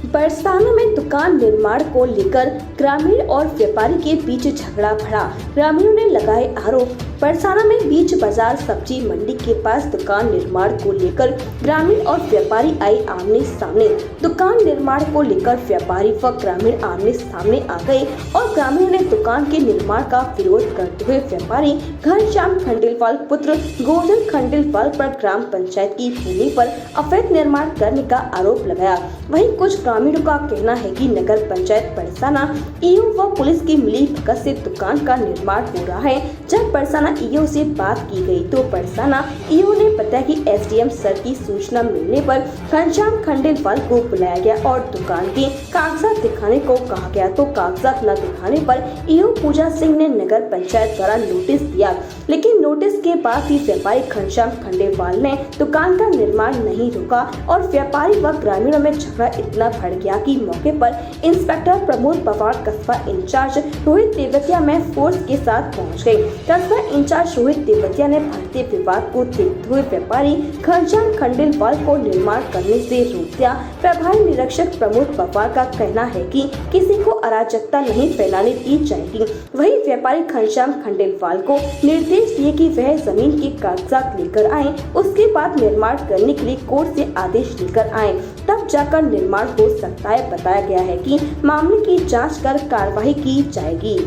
बरसाना में दुकान निर्माण को लेकर ग्रामीण और व्यापारी के बीच झगड़ा बढ़ा। ग्रामीणों ने लगाए आरोप। बरसाना में बीच बाजार सब्जी मंडी के पास दुकान निर्माण को लेकर ग्रामीण और व्यापारी आए आमने सामने। दुकान निर्माण को लेकर व्यापारी व ग्रामीण आमने सामने आ गए और ग्रामीणों ने दुकान के निर्माण का विरोध करते हुए व्यापारी घनश्याम खंडेलवाल पुत्र गोवर्धन खंडेलवाल पर ग्राम पंचायत की भूमि पर अवैध निर्माण करने का आरोप लगाया। वहीं कुछ ग्रामीणों का कहना है कि नगर पंचायत बरसाना ईओ व पुलिस की मिलीभगत से दुकान का निर्माण हो रहा है। जब बरसाना ईओ से बात की गई तो बरसाना ईओ ने बताया कि एसडीएम सर की सूचना मिलने पर घनश्याम खंडेलवाल को बुलाया गया और दुकान के कागजात दिखाने को कहा गया, तो कागजात न दिखाने पर ईओ पूजा सिंह ने नगर पंचायत द्वारा नोटिस दिया, लेकिन नोटिस के बाद भी व्यापारी घनश्याम खंडेलवाल ने दुकान का निर्माण नहीं रोका और व्यापारी व ग्रामीणों में झगड़ा इतना बढ़ गया कि मौके पर इंस्पेक्टर प्रमोद पवार कस्बा इंचार्ज रोहित तेवतिया में फोर्स के साथ पहुंच गए। कस्बा इंचार्ज रोहित तेवतिया ने बढ़ते विवाद को देखते हुए व्यापारी घनश्याम खंडेलवाल को निर्माण करने से रोक दिया। प्रभारी निरीक्षक प्रमोद पवार का कहना है कि किसी को अराजकता नहीं फैलाने दी जाएगी। वहीं व्यापारी घनश्याम खंडेलवाल को निर्देश दिए कि वह जमीन के कागजात लेकर आए, उसके बाद निर्माण करने के लिए कोर्ट से आदेश लेकर आए, तब जाकर निर्माण हो सकता है। बताया गया है कि मामले की जांच कर कार्रवाई की जाएगी।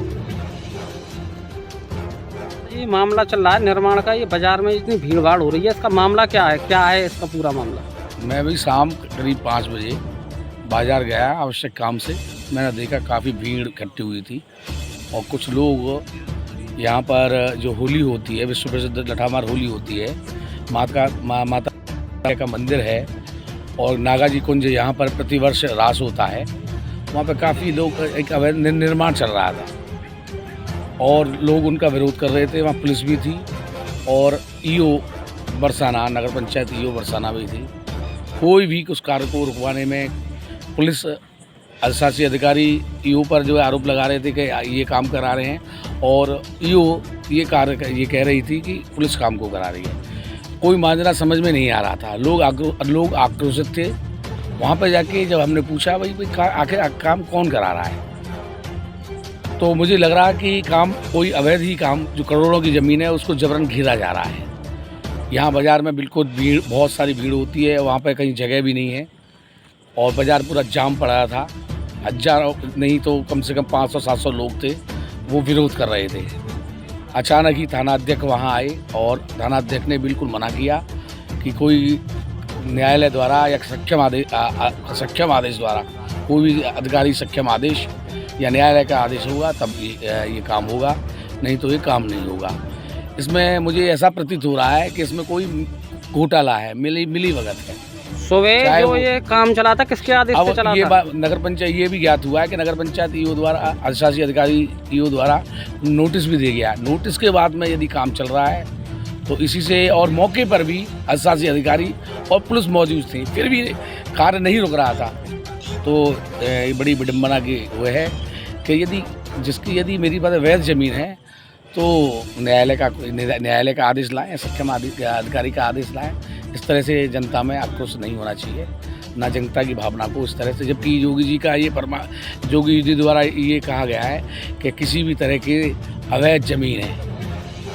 ये मामला चल रहा है निर्माण का, ये बाजार में इतनी भीड़ भाड़ हो रही है, इसका मामला क्या है इसका पूरा मामला? मैं भी शाम करीब 5 बजे बाजार गया आवश्यक काम से। मैंने देखा काफ़ी भीड़ इकट्ठी हुई थी और कुछ लोग यहाँ पर जो होली होती है, विश्व प्रसिद्ध लठामार होली होती है, माता का मंदिर है और नागाजी कुंज यहाँ पर प्रतिवर्ष रास होता है। वहाँ पर काफ़ी लोग एक अवैध निर्माण चल रहा था और लोग उनका विरोध कर रहे थे। वहाँ पुलिस भी थी और ईओ बरसाना, नगर पंचायत ईओ बरसाना भी थी। कोई भी उस कार्य को रुकवाने में पुलिस अधिशासी अधिकारी ईओ पर जो है आरोप लगा रहे थे कि ये काम करा रहे हैं और ईओ ये कह रही थी कि पुलिस काम को करा रही है। कोई माजरा समझ में नहीं आ रहा था। लोग आक्रोशित थे। वहाँ पर जाके जब हमने पूछा भाई आखिर काम कौन करा रहा है, तो मुझे लग रहा कि काम कोई अवैध ही काम, जो करोड़ों की ज़मीन है उसको जबरन घेरा जा रहा है। यहाँ बाज़ार में बिल्कुल भीड़, बहुत सारी भीड़ होती है, वहाँ पर कहीं जगह भी नहीं है और बाज़ार पूरा जाम पड़ा था। हज़ारों नहीं तो कम से कम 500-700 लोग थे, वो विरोध कर रहे थे। अचानक ही थाना अध्यक्ष वहाँ आए और थाना अध्यक्ष ने बिल्कुल मना किया कि कोई न्यायालय द्वारा या सक्षम आदेश द्वारा, कोई भी अधिकारी सक्षम आदेश या न्यायालय का आदेश होगा तब ये काम होगा, नहीं तो ये काम नहीं होगा। इसमें मुझे ऐसा प्रतीत हो रहा है कि इसमें कोई घोटाला है, मिली भगत है। सुबह जो ये काम चला था किसके आदेश से चला था? नगर पंचायत, ये भी ज्ञात हुआ है कि नगर पंचायत ईओ द्वारा, अधिशासी अधिकारी ईओ द्वारा नोटिस भी दे गया। नोटिस के बाद में यदि काम चल रहा है तो इसी से, और मौके पर भी अधिशासी अधिकारी और पुलिस मौजूद थी, फिर भी कार्य नहीं रुक रहा था। तो ये बड़ी विडम्बना की वो है कि यदि मेरी बात वैध ज़मीन है तो न्यायालय का आदेश लाएं, सक्षम अधिकारी का आदेश लाएं। इस तरह से जनता में आक्रोश नहीं होना चाहिए, ना जनता की भावना को इस तरह से। जबकि योगी जी का योगी जी द्वारा ये कहा गया है कि किसी भी तरह की अवैध ज़मीन है,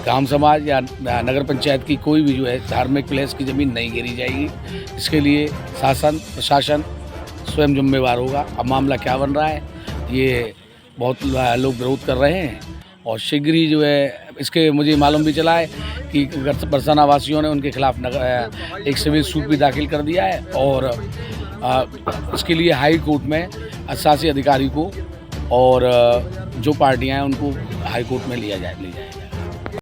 गांव समाज या नगर पंचायत की कोई भी जो है धार्मिक प्लेस की ज़मीन नहीं घेरी जाएगी। इसके लिए शासन प्रशासन स्वयं जिम्मेवार होगा। अब मामला क्या बन रहा है, ये बहुत लोग विरोध कर रहे हैं और शीघ्र ही जो है इसके मुझे मालूम भी चला है कि बरसाना वासियों ने उनके खिलाफ एक सिविल सूट भी दाखिल कर दिया है और इसके लिए हाई कोर्ट में अधिशासी अधिकारी को और जो पार्टियां हैं उनको हाई कोर्ट में लिया जाए।